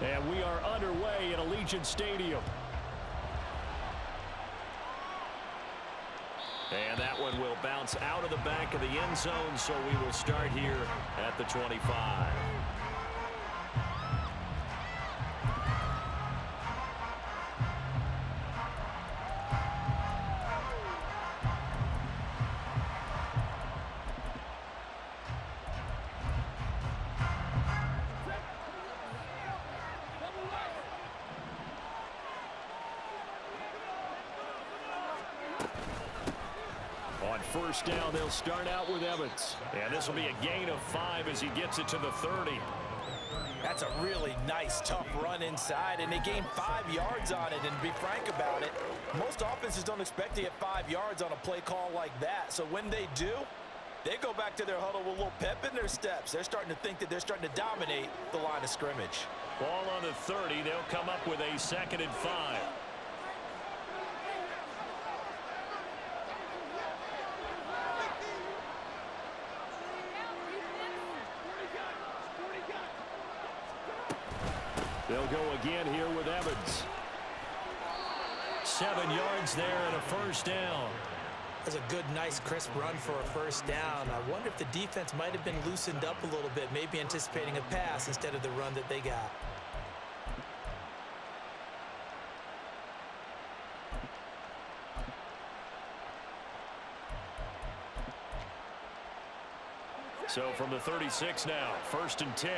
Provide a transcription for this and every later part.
And we are underway at Allegiant Stadium. And that one will bounce out of the back of the end zone, so we will start here at the 25. On first down, they'll start out with Evans. And this will be a gain of 5 as he gets it to the 30. That's a really nice, tough run inside, and they gained 5 yards on it. And to be frank about it, most offenses don't expect to get 5 yards on a play call like that. So when they do, they go back to their huddle with a little pep in their steps. They're starting to think that they're starting to dominate the line of scrimmage. Ball on the 30. They'll come up with a 2nd and 5. They'll go again here with Evans. 7 yards there and a first down. That's a good, nice, crisp run for a first down. I wonder if the defense might have been loosened up a little bit, maybe anticipating a pass instead of the run that they got. So from the 36 now, 1st and 10.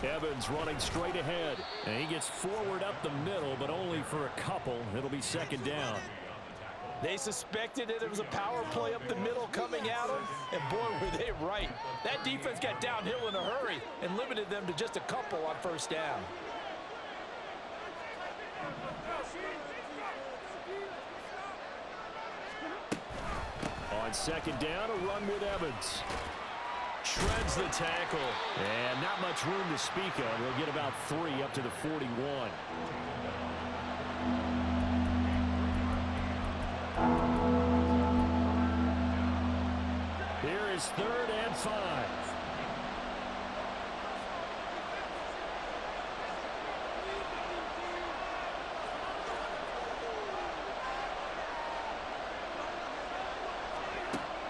Evans running straight ahead, and he gets forward up the middle, but only for a couple. It'll be 2nd down. They suspected that there was a power play up the middle coming at them, and boy, were they right. That defense got downhill in a hurry and limited them to just a couple on first down. On 2nd down, a run with Evans. Shreds the tackle, and not much room to speak of. He'll get about 3 up to the 41. Here is 3rd and 5.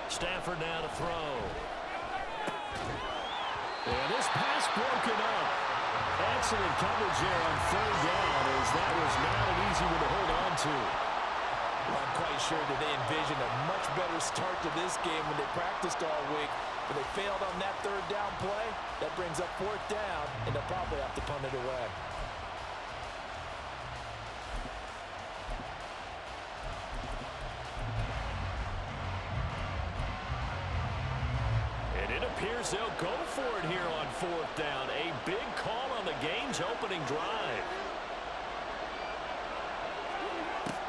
Stafford now to throw. And this pass broken up. Excellent coverage there on 3rd down, as that was not an easy one to hold on to. Well, I'm quite sure that they envisioned a much better start to this game when they practiced all week, but they failed on that 3rd down play. That brings up 4th down, and they'll probably have to punt it away. Appears they'll go for it here on 4th down. A big call on the game's opening drive.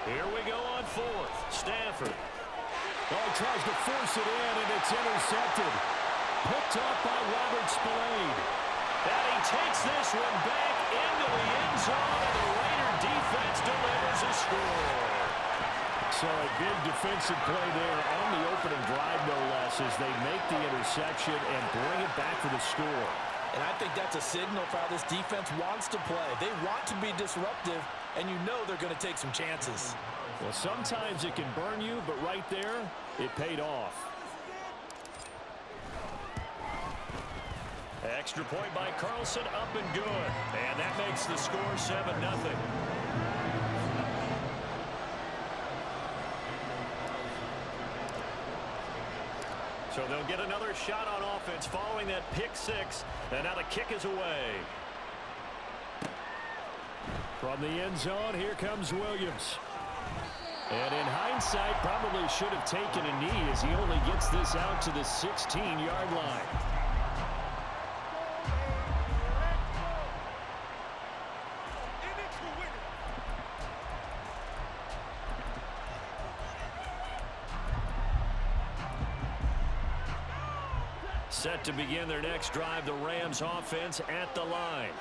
Here we go on 4th. Stafford. Oh, he tries to force it in, and it's intercepted. Picked up by Robert Spillane. And he takes this one back into the end zone, and the Raider defense delivers a score. So a big defensive play there on the opening drive, no less, as they make the interception and bring it back for the score. And I think that's a signal for how this defense wants to play. They want to be disruptive, and you know they're going to take some chances. Well, sometimes it can burn you, but right there, it paid off. Extra point by Carlson, up and good. And that makes the score 7-0. So they'll get another shot on offense following that pick 6. And now the kick is away. From the end zone, here comes Williams. And in hindsight, probably should have taken a knee as he only gets this out to the 16-yard line. Set to begin their next drive, the Rams offense at the line.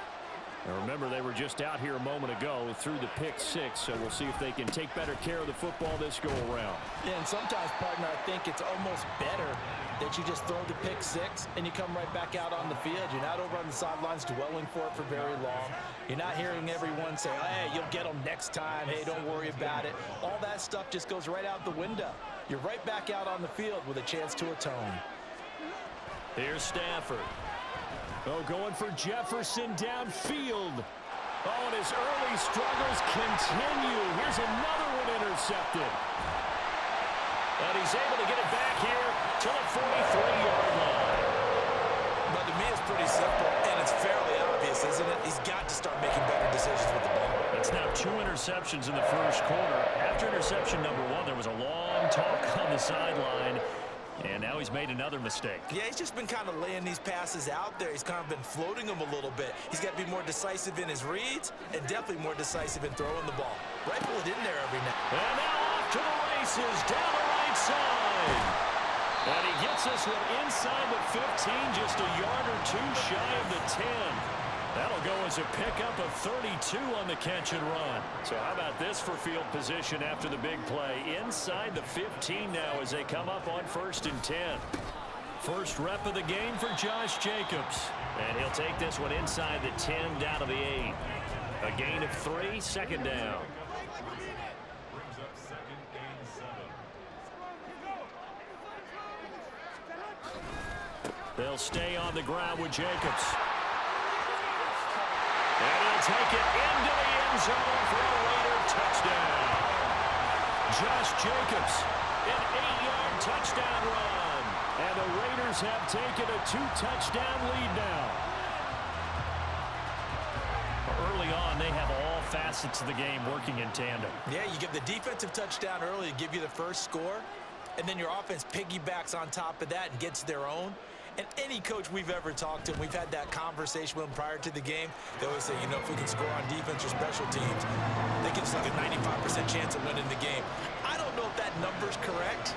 Now remember, they were just out here a moment ago through the pick six, so we'll see if they can take better care of the football this go-around. Yeah, and sometimes, partner, I think it's almost better that you just throw the pick six and you come right back out on the field. You're not over on the sidelines dwelling for it for very long. You're not hearing everyone say, hey, you'll get them next time. Hey, don't worry about it. All that stuff just goes right out the window. You're right back out on the field with a chance to atone. Here's Stafford. Oh, going for Jefferson downfield. Oh, and his early struggles continue. Here's another one intercepted. And he's able to get it back here to the 43-yard line. But to me, it's pretty simple, and it's fairly obvious, isn't it? He's got to start making better decisions with the ball. That's now 2 interceptions in the first quarter. After interception number 1, there was a long talk on the sideline. And now he's made another mistake. Yeah, he's just been kind of laying these passes out there. He's kind of been floating them a little bit. He's got to be more decisive in his reads and definitely more decisive in throwing the ball. Rifle it in there every now. And now off to the races down the right side. And he gets this one inside the 15, just a yard or two shy of the 10. That'll go as a pickup of 32 on the catch and run. So how about this for field position after the big play? Inside the 15 now as they come up on 1st and 10. First rep of the game for Josh Jacobs. And he'll take this one inside the 10 down to the 8. A gain of 3, 2nd down. They'll stay on the ground with Jacobs. And he'll take it into the end zone for a Raider touchdown. Josh Jacobs, an 8-yard touchdown run. And the Raiders have taken a 2-touchdown lead now. Early on, they have all facets of the game working in tandem. Yeah, you give the defensive touchdown early to give you the first score, and then your offense piggybacks on top of that and gets their own. And any coach we've ever talked to, we've had that conversation with them prior to the game, they always say, you know, if we can score on defense or special teams, that gives us like a 95% chance of winning the game. I don't know if that number's correct,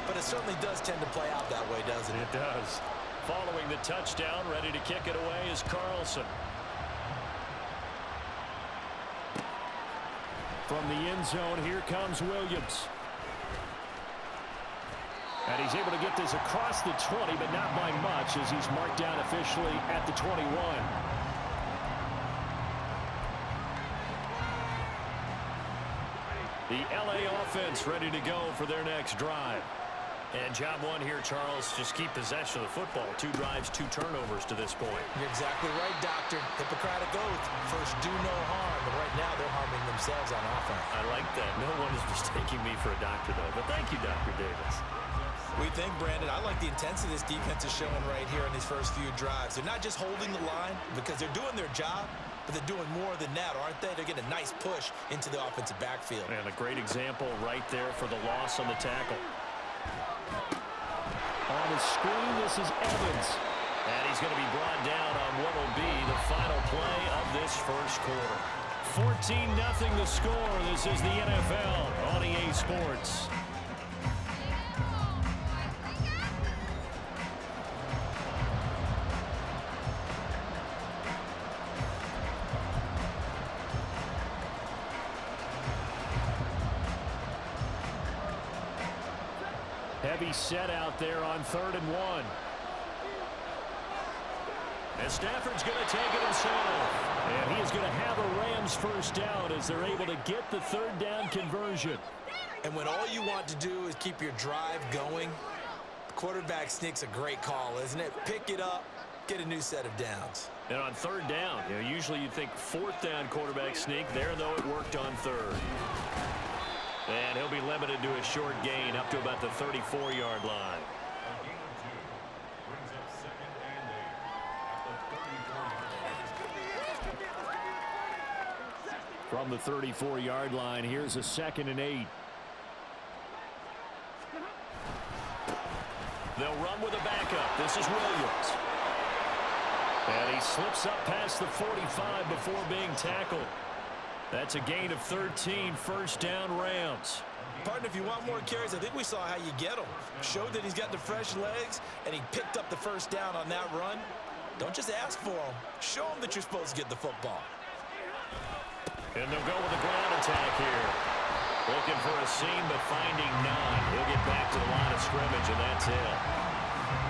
but it certainly does tend to play out that way, doesn't it? It does. Following the touchdown, ready to kick it away is Carlson. From the end zone, here comes Williams. And he's able to get this across the 20, but not by much, as he's marked down officially at the 21. The LA offense ready to go for their next drive. And job one here, Charles, just keep possession of the football. 2 drives, 2 turnovers to this point. You're exactly right, Doctor. Hippocratic oath. First, do no harm. But right now, they're harming themselves on offense. I like that. No one is mistaking me for a doctor, though. But thank you, Dr. Davis. We think, Brandon, I like the intensity this defense is showing right here in these first few drives. They're not just holding the line because they're doing their job, but they're doing more than that, aren't they? They're getting a nice push into the offensive backfield. And a great example right there for the loss on the tackle. On the screen, this is Evans. And he's going to be brought down on what will be the final play of this first quarter. 14-0 the score. This is the NFL on EA Sports. Heavy set out there on 3rd and 1. And Stafford's going to take it himself. And he is going to have a Rams first down as they're able to get the 3rd down conversion. And when all you want to do is keep your drive going, the quarterback sneak's a great call, isn't it? Pick it up, get a new set of downs. And on 3rd down, you know, usually you'd think 4th down quarterback sneak. There, though, it worked on 3rd. And he'll be limited to a short gain up to about the 34-yard line. From the 34-yard line, here's a 2nd and 8. They'll run with a backup. This is Williams. And he slips up past the 45 before being tackled. That's a gain of 13, 1st down Rams. Partner, if you want more carries, I think we saw how you get them. Showed that he's got the fresh legs, and he picked up the 1st down on that run. Don't just ask for them. Show them that you're supposed to get the football. And they'll go with a ground attack here. Looking for a seam, but finding none. He'll get back to the line of scrimmage, and that's it.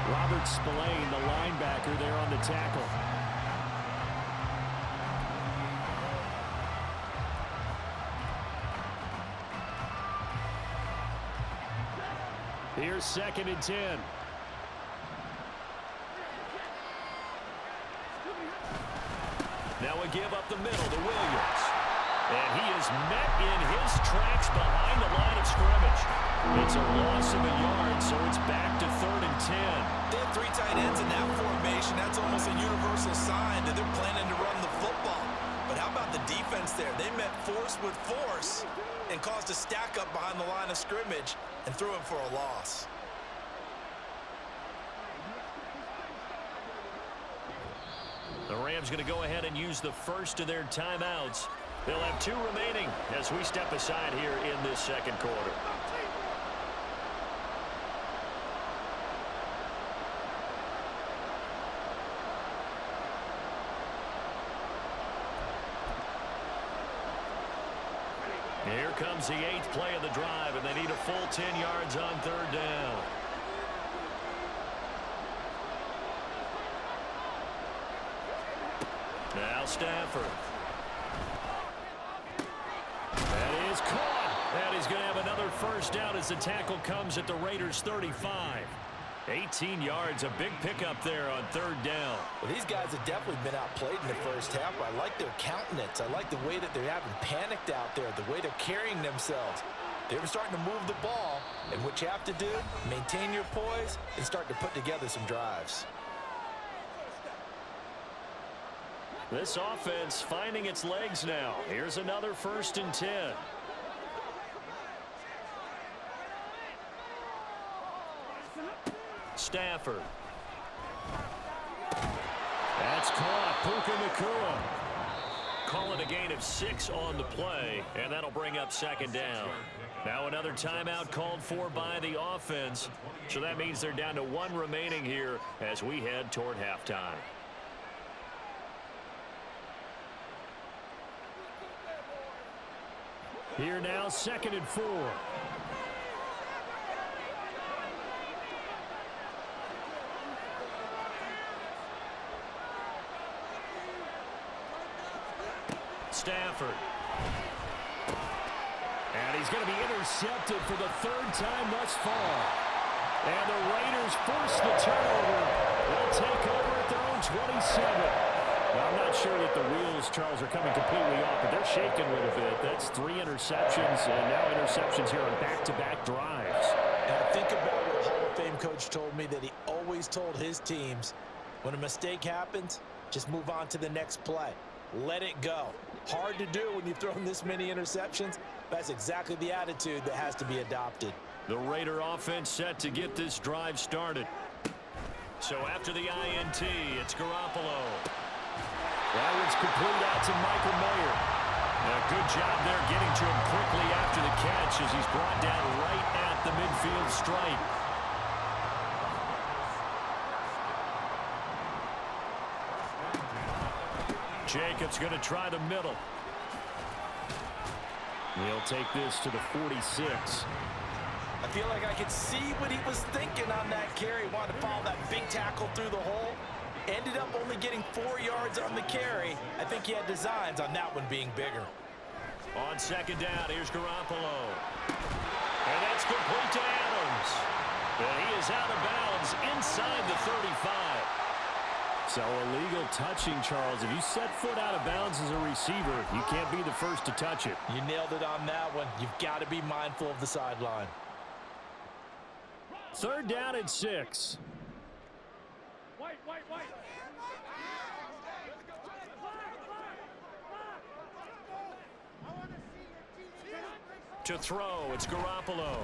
Robert Spillane, the linebacker, there on the tackle. Here's 2nd and 10. Now we give up the middle to Williams. And he is met in his tracks behind the line of scrimmage. It's a loss of a yard, so it's back to 3rd and 10. They have 3 tight ends in that formation. That's almost a universal sign that they're planning to run the football. But how about the defense there? They met force with force and caused a stack up behind the line of scrimmage and threw him for a loss. The Rams going to go ahead and use the first of their timeouts. They'll have 2 remaining as we step aside here in this 2nd quarter. Here comes the 8th play of the drive, and they need a full 10 yards on 3rd down. Now Stafford. That is caught. And he's going to have another first down as the tackle comes at the Raiders' 35. 18 yards, a big pickup there on 3rd down. Well, these guys have definitely been outplayed in the first half. I like their countenance. I like the way that they're having panicked out there, the way they're carrying themselves. They were starting to move the ball, and what you have to do, maintain your poise and start to put together some drives. This offense finding its legs now. Here's another 1st and 10. Stafford. That's caught. Puka Nacua. Call it a gain of 6 on the play, and that'll bring up 2nd down. Now another timeout called for by the offense. So that means they're down to 1 remaining here as we head toward halftime. Here now, 2nd and 4. Stafford. And he's going to be intercepted for the 3rd time thus far. And the Raiders force the turnover. They'll take over at their own 27. Now, I'm not sure that the wheels, Charles, are coming completely off, but they're shaking a little bit. That's 3 interceptions, and now interceptions here on back-to-back drives. And I think about what a Hall of Fame coach told me, that he always told his teams, when a mistake happens, just move on to the next play. Let it go. Hard to do when you've thrown this many interceptions. That's exactly the attitude that has to be adopted. The Raider offense set to get this drive started. So after the INT, it's Garoppolo. That one's complete out to Michael Mayer. A good job there getting to him quickly after the catch as he's brought down right at the midfield stripe. Jacobs going to try the middle. He'll take this to the 46. I feel like I could see what he was thinking on that carry. Wanted to follow that big tackle through the hole. Ended up only getting 4 yards on the carry. I think he had designs on that one being bigger. On 2nd down, here's Garoppolo. And that's complete to Adams. And he is out of bounds inside the 35. So illegal touching, Charles. If you set foot out of bounds as a receiver, you can't be the first to touch it. You nailed it on that one. You've got to be mindful of the sideline. 3rd down and 6. To throw, it's Garoppolo.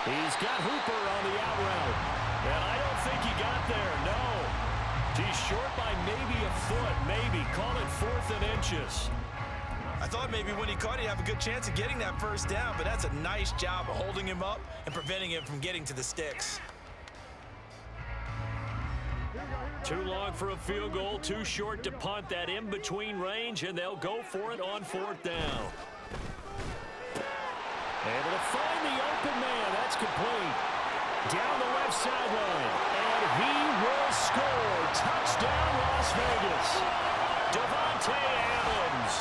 He's got Hooper on the out route. And I don't think he got there, no. He's short by maybe a foot, maybe. Call it 4th and inches. I thought maybe when he caught it, he'd have a good chance of getting that first down, but that's a nice job of holding him up and preventing him from getting to the sticks. Here we go. Too long for a field goal, too short to punt. That in-between range, and they'll go for it on 4th down. Able to find the open man. That's complete. Down the left sideline. And he will score. Touchdown, Las Vegas. Devontae Adams.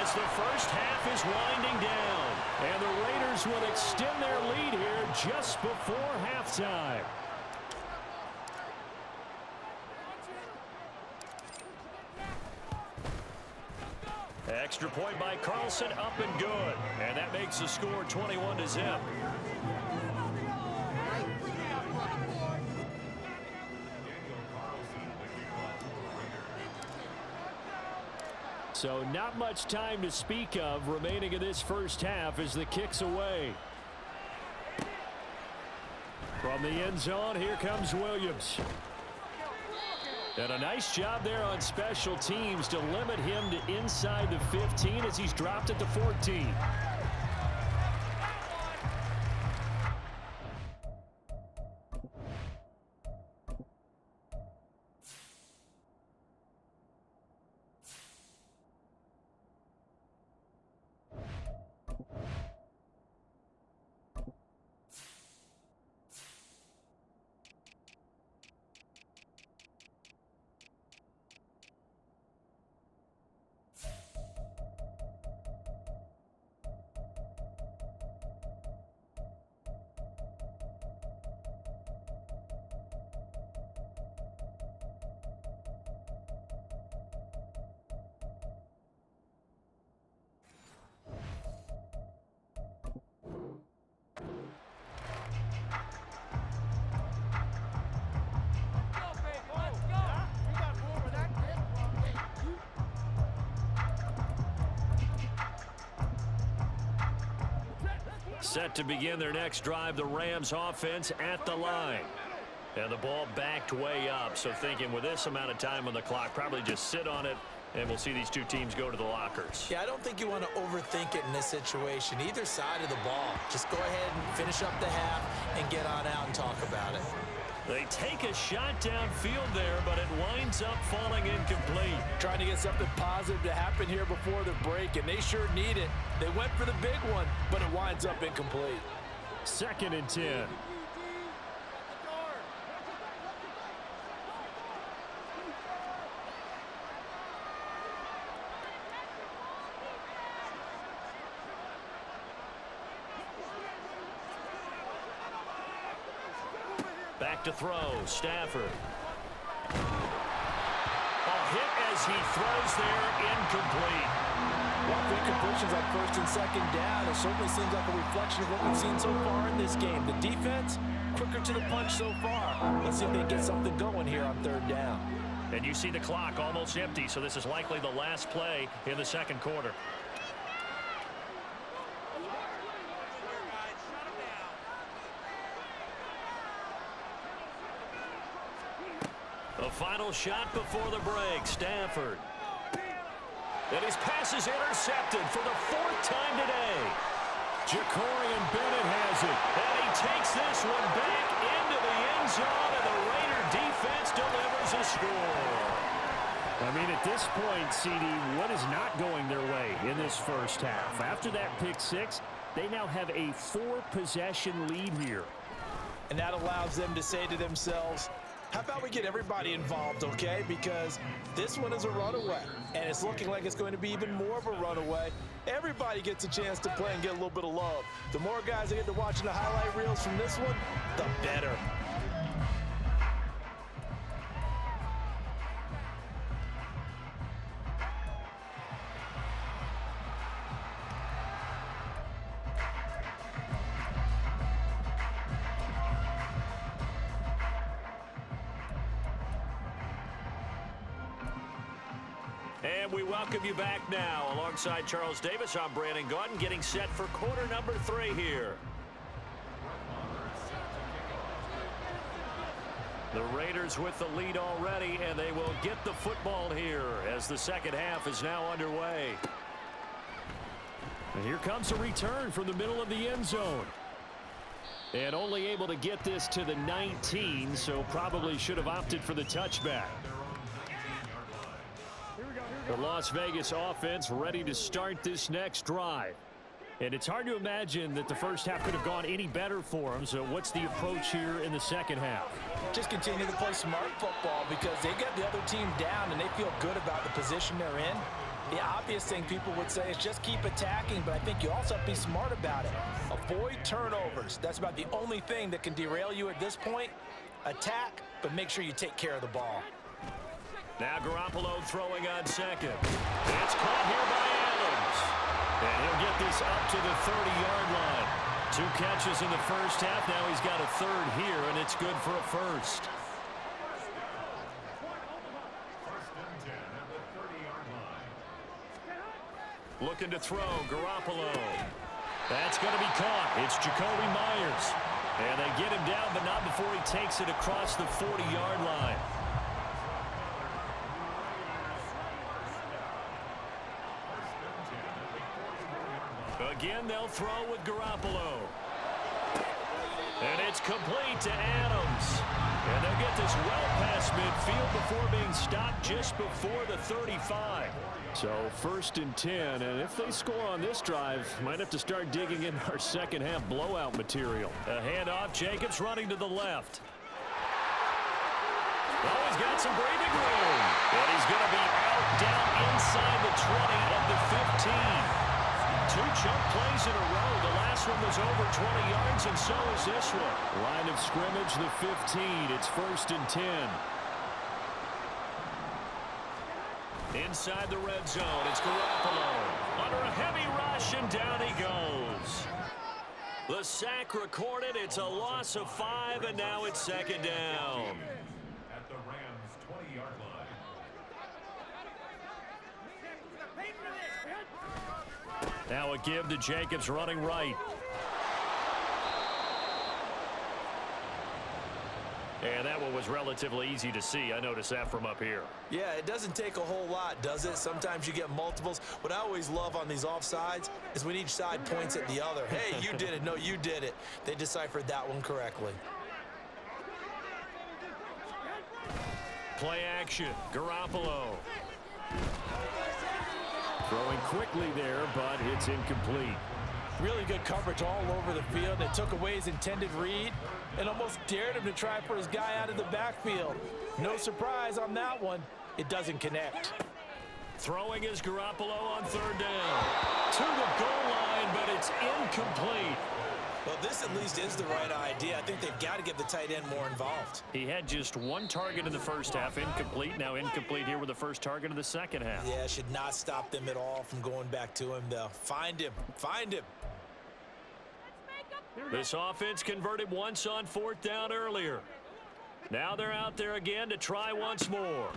As the first half is winding down. And the Raiders will extend their lead here just before halftime. Extra point by Carlson, up and good. And that makes the score 21-0. So not much time to speak of remaining in this first half as the kick's away. From the end zone, here comes Williams. And a nice job there on special teams to limit him to inside the 15 as he's dropped at the 14. Set to begin their next drive, the Rams offense at the line. And the ball backed way up, so thinking with this amount of time on the clock, probably just sit on it, and we'll see these two teams go to the lockers. Yeah, I don't think you want to overthink it in this situation. Either side of the ball. Just go ahead and finish up the half and get on out and talk about it. They take a shot downfield there, but it winds up falling incomplete. Trying to get something positive to happen here before the break, and they sure need it. They went for the big one, but it winds up incomplete. 2nd and 10. Back to throw, Stafford. A hit as he throws there, incomplete. Well, 3 completions on 1st and 2nd down. It certainly seems like a reflection of what we've seen so far in this game. The defense, quicker to the punch so far. Let's see if they can get something going here on 3rd down. And you see the clock almost empty, so this is likely the last play in the 2nd quarter. The final shot before the break, Stafford. And his pass is intercepted for the 4th time today. Jacorian Bennett has it. And he takes this one back into the end zone, and the Raider defense delivers a score. I mean, at this point, CD, what is not going their way in this first half? After that pick 6, they now have a 4-possession lead here. And that allows them to say to themselves, how about we get everybody involved, okay? Because this one is a runaway, and it's looking like it's going to be even more of a runaway. Everybody gets a chance to play and get a little bit of love. The more guys that get to watching the highlight reels from this one, the better. And we welcome you back now. Alongside Charles Davis, I'm Brandon Gaudin, getting set for quarter number 3 here. The Raiders with the lead already, and they will get the football here as the second half is now underway. And here comes a return from the middle of the end zone. And only able to get this to the 19, so probably should have opted for the touchback. The Las Vegas offense ready to start this next drive. And it's hard to imagine that the first half could have gone any better for them. So what's the approach here in the second half? Just continue to play smart football because they got the other team down and they feel good about the position they're in. The obvious thing people would say is just keep attacking, but I think you also have to be smart about it. Avoid turnovers. That's about the only thing that can derail you at this point. Attack, but make sure you take care of the ball. Now Garoppolo throwing on second. It's caught here by Adams. And he'll get this up to the 30-yard line. 2 catches in the first half. Now he's got a third here, and it's good for a first. Looking to throw, Garoppolo. That's going to be caught. It's Jacoby Myers. And they get him down, but not before he takes it across the 40-yard line. Again, they'll throw with Garoppolo. And it's complete to Adams. And they'll get this well past midfield before being stopped just before the 35. So 1st and 10, and if they score on this drive, might have to start digging in our second half blowout material. A handoff, Jacobs running to the left. Oh, he's got some breathing room. And he's going to be out down inside the 20 at the 15. 2 chunk plays in a row. The last one was over 20 yards, and so is this one. Line of scrimmage, the 15. It's 1st and 10. Inside the red zone, it's Garoppolo. Under a heavy rush, and down he goes. The sack recorded. It's a loss of 5, and now it's 2nd down. At the Rams' 20-yard line. Now a give to Jacobs running right. And that one was relatively easy to see. I noticed that from up here. Yeah, it doesn't take a whole lot, does it? Sometimes you get multiples. What I always love on these offsides is when each side points at the other. Hey, you did it. No, you did it. They deciphered that one correctly. Play action. Garoppolo. Throwing quickly there, but it's incomplete. Really good coverage all over the field. They took away his intended read and almost dared him to try for his guy out of the backfield. No surprise on that one. It doesn't connect. Throwing is Garoppolo on 3rd down. To the goal line, but it's incomplete. Well, this at least is the right idea. I think they've got to get the tight end more involved. He had just 1 target in the first half, incomplete. Now incomplete here with the first target of the second half. Yeah, should not stop them at all from going back to him, though. Find him. Find him. This offense converted once on 4th down earlier. Now they're out there again to try once more.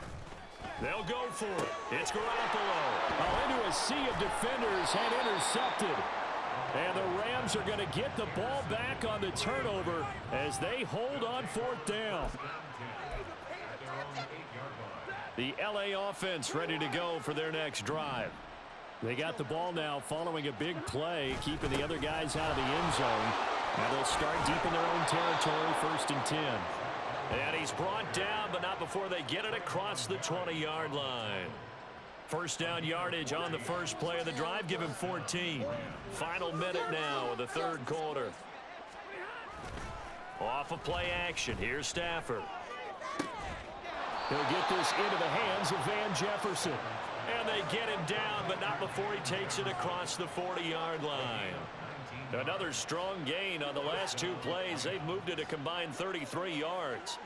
They'll go for it. It's Garoppolo. Into a sea of defenders and intercepted. And the Rams are going to get the ball back on the turnover as they hold on 4th down. The LA offense ready to go for their next drive. They got the ball now following a big play, keeping the other guys out of the end zone. And they'll start deep in their own territory, 1st and 10. And he's brought down, but not before they get it across the 20-yard line. First down yardage on the first play of the drive. Give him 14. Final minute now of the 3rd quarter. Off of play action. Here's Stafford. He'll get this into the hands of Van Jefferson. And they get him down, but not before he takes it across the 40-yard line. Another strong gain on the last 2 plays. They've moved it a combined 33 yards.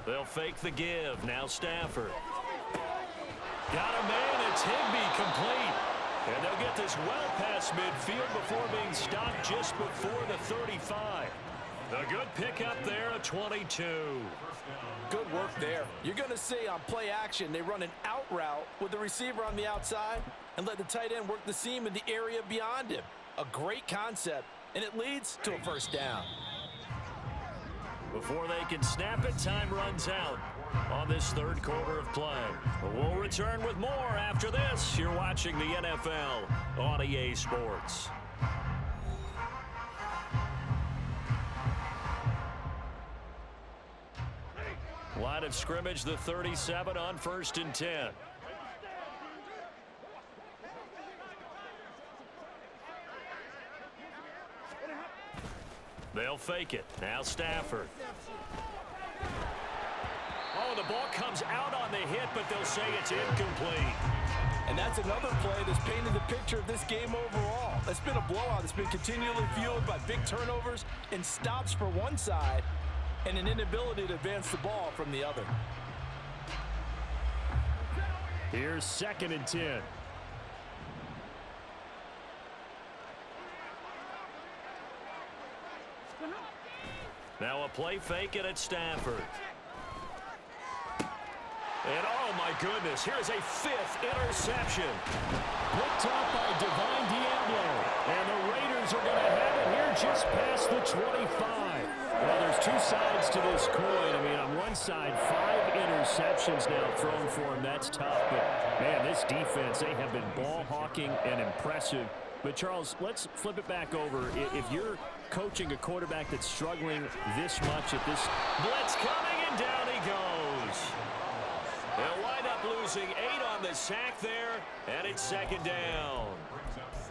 They'll fake the give. Now Stafford. Got a man. It's Higbee complete. And they'll get this well past midfield before being stopped just before the 35. A good pickup there, a 22. Good work there. You're going to see on play action, they run an out route with the receiver on the outside and let the tight end work the seam in the area beyond him. A great concept, and it leads to a first down. Before they can snap it, time runs out. on this third quarter of play. We'll return with more after this. You're watching the NFL on EA Sports. Line of scrimmage, the 37 on 1st and 10. They'll fake it. Now Stafford. Oh, the ball comes out on the hit, but they'll say it's incomplete. And that's another play that's painted the picture of this game overall. It's been a blowout. It's been continually fueled by big turnovers and stops for one side and an inability to advance the ball from the other. Here's 2nd and 10. Now a play fake it at Stafford. And oh my goodness, here's a 5th interception. Picked up by Divine Diablo. And the Raiders are going to have it here just past the 25. Well, there's two sides to this coin. I mean, on one side, 5 interceptions now thrown for him. That's tough. But, man, this defense, they have been ball hawking and impressive. But, Charles, let's flip it back over. If you're coaching a quarterback that's struggling this much at this blitz coming, and down he goes. They'll wind up losing 8 on the sack there, and it's 2nd down.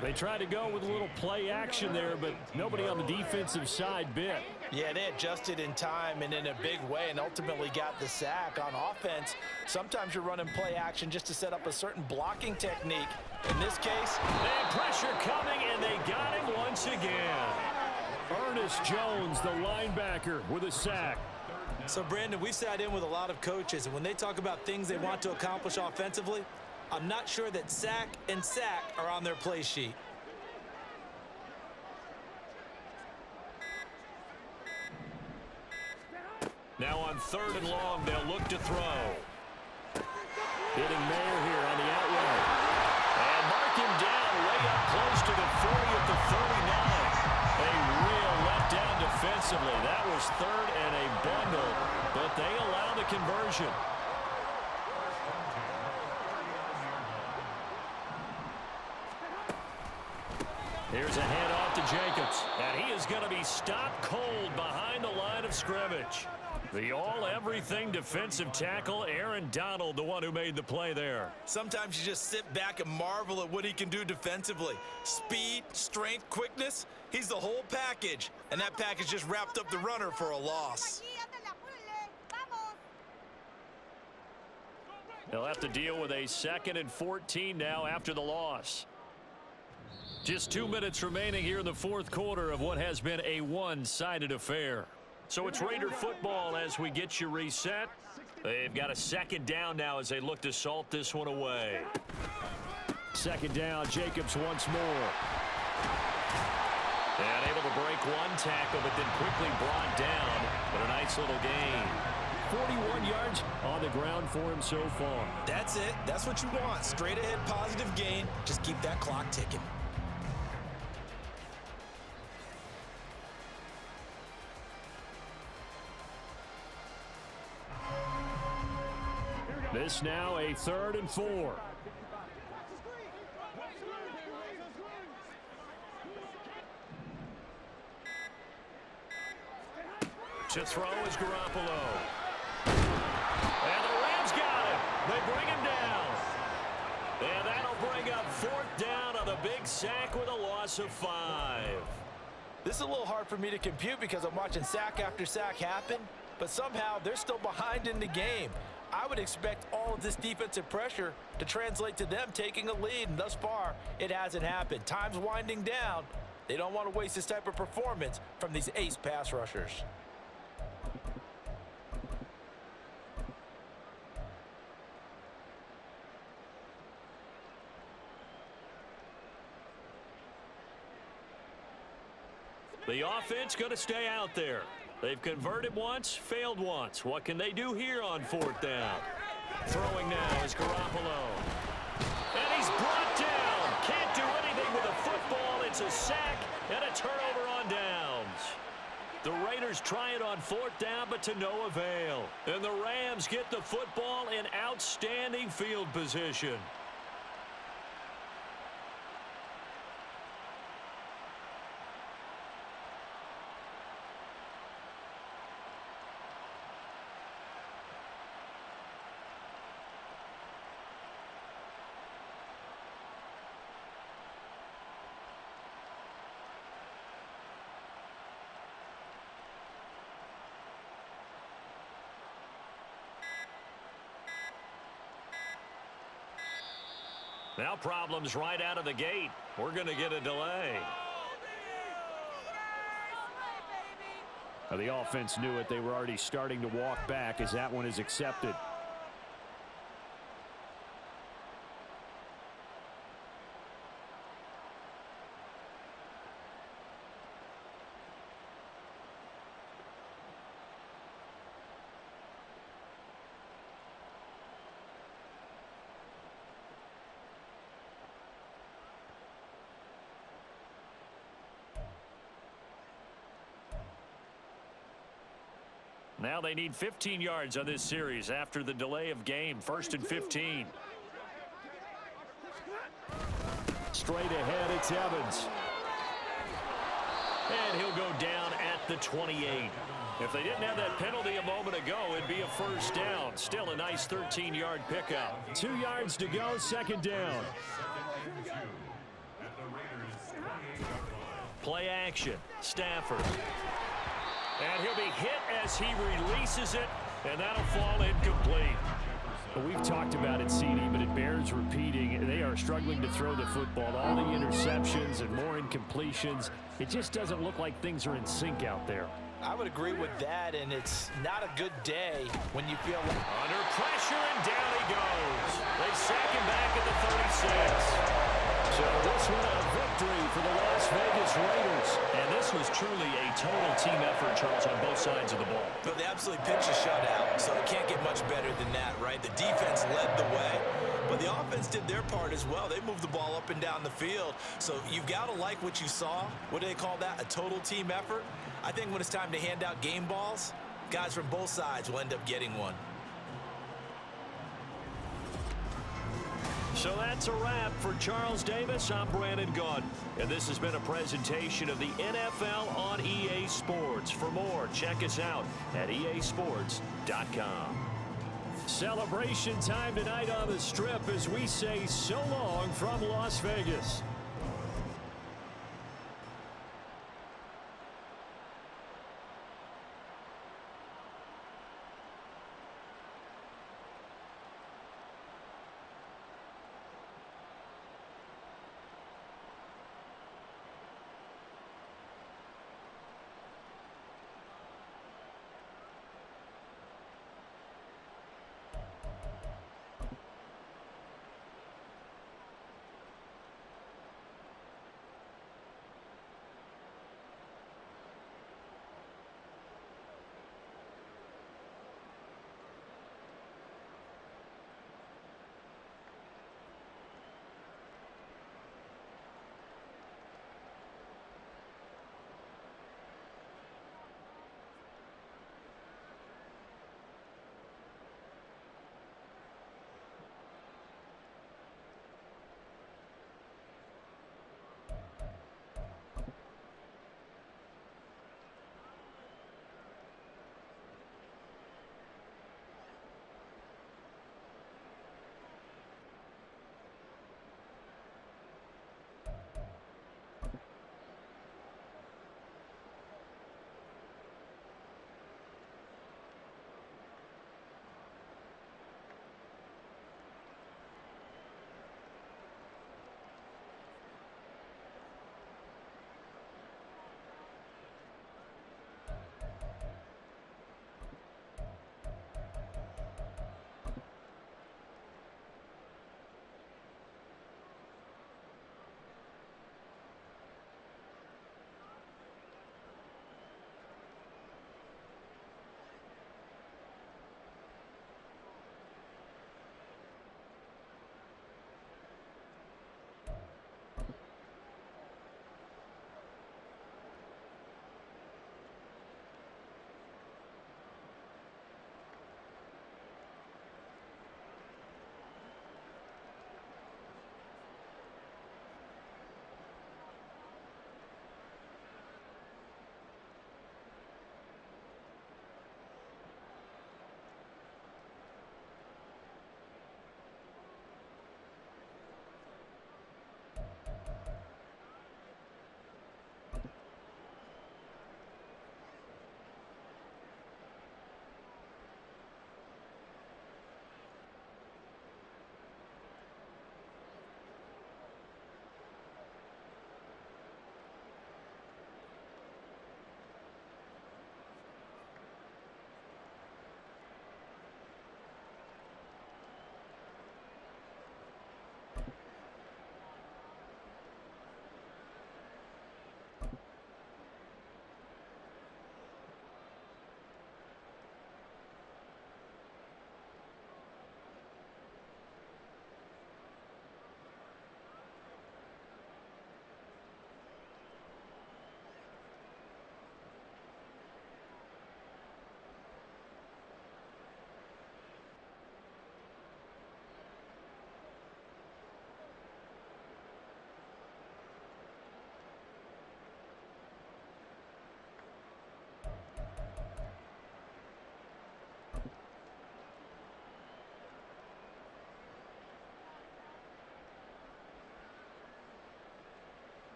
They tried to go with a little play action there, but nobody on the defensive side bit. Yeah, they adjusted in time and in a big way and ultimately got the sack. On offense, sometimes you're running play action just to set up a certain blocking technique. In this case, and pressure coming, and they got him once again. Ernest Jones, the linebacker, with a sack. So, Brandon, we've sat in with a lot of coaches, and when they talk about things they want to accomplish offensively, I'm not sure that sack and sack are on their play sheet. Now on 3rd and long, they'll look to throw. Hitting Mayer here on the out route. And mark him down way up close to the 40 at the 39. A real letdown defensively. That was 3rd and a bundle, but they allow the conversion. Here's a handoff to Jacobs, and he is going to be stopped cold behind the line of scrimmage. The all-everything defensive tackle, Aaron Donald, the one who made the play there. Sometimes you just sit back and marvel at what he can do defensively. Speed, strength, quickness, he's the whole package. And that package just wrapped up the runner for a loss. They'll have to deal with a 2nd and 14 now after the loss. Just 2 minutes remaining here in the 4th quarter of what has been a one-sided affair. So it's Raider football as we get you reset. They've got a 2nd down now as they look to salt this one away. 2nd down, Jacobs once more. And able to break one tackle, but then quickly brought down. But a nice little gain. 41 yards on the ground for him so far. That's it. That's what you want. Straight ahead positive gain. Just keep that clock ticking. This now a 3rd and 4. To throw is Garoppolo. And the Rams got him. They bring him down. And that'll bring up 4th down on a big sack with a loss of 5. This is a little hard for me to compute because I'm watching sack after sack happen, but somehow they're still behind in the game. I would expect all of this defensive pressure to translate to them taking a lead, and thus far, it hasn't happened. Time's winding down. They don't want to waste this type of performance from these ace pass rushers. The offense going to stay out there. They've converted once, failed once. What can they do here on 4th down? Throwing now is Garoppolo. And he's brought down. Can't do anything with the football. It's a sack and a turnover on downs. The Raiders try it on 4th down, but to no avail. And the Rams get the football in outstanding field position. Now problems right out of the gate. We're going to get a delay. Now, the offense knew it. They were already starting to walk back as that one is accepted. Now they need 15 yards on this series after the delay of game. 1st and 15. Straight ahead, it's Evans. And he'll go down at the 28. If they didn't have that penalty a moment ago, it'd be a 1st down. Still a nice 13-yard pickup. 2 yards to go, 2nd down. Play action. Stafford. And he'll be hit as he releases it, and that'll fall incomplete. Well, we've talked about it, CD, but it bears repeating. They are struggling to throw the football. All the interceptions and more incompletions. It just doesn't look like things are in sync out there. I would agree with that, and it's not a good day when you feel like... Under pressure, and down he goes. They sack him back at the 36. So this one a victory for the Las Vegas Raiders. And this was truly a total team effort, Charles, on both sides of the ball. But they absolutely pitched a shutout, so it can't get much better than that, right? The defense led the way, but the offense did their part as well. They moved the ball up and down the field. So you've got to like what you saw. What do they call that? A total team effort? I think when it's time to hand out game balls, guys from both sides will end up getting one. So that's a wrap for Charles Davis. I'm Brandon Gunn, and this has been a presentation of the NFL on EA Sports. For more, check us out at easports.com. Celebration time tonight on the Strip as we say so long from Las Vegas.